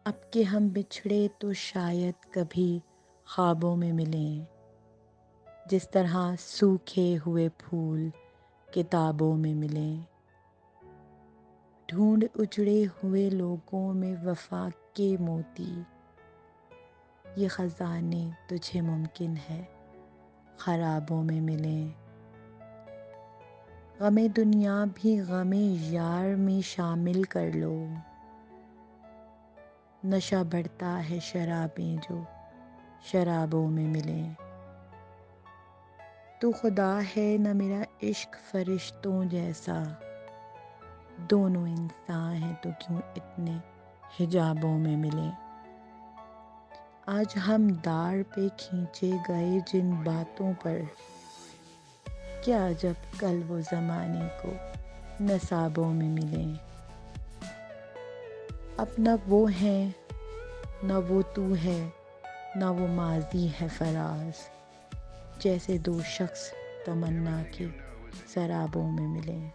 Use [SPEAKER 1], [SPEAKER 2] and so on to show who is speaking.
[SPEAKER 1] اب کہ ہم بچھڑے تو شاید کبھی خوابوں میں ملیں، جس طرح سوکھے ہوئے پھول کتابوں میں ملیں۔ ڈھونڈ اجڑے ہوئے لوگوں میں وفا کے موتی، یہ خزانے تجھے ممکن ہے خرابوں میں ملیں۔ غم دنیا بھی غم یار میں شامل کر لو، نشہ بڑھتا ہے شرابیں جو شرابوں میں ملیں۔ تو خدا ہے نہ میرا عشق فرشتوں جیسا، دونوں انسان ہیں تو کیوں اتنے حجابوں میں ملیں۔ آج ہم دار پہ کھینچے گئے جن باتوں پر، کیا جب کل وہ زمانے کو نصابوں میں ملیں۔ اب نہ وہ ہیں نہ وہ تو ہے، نہ وہ ماضی ہے فراز، جیسے دو شخص تمنا کے سرابوں میں ملیں۔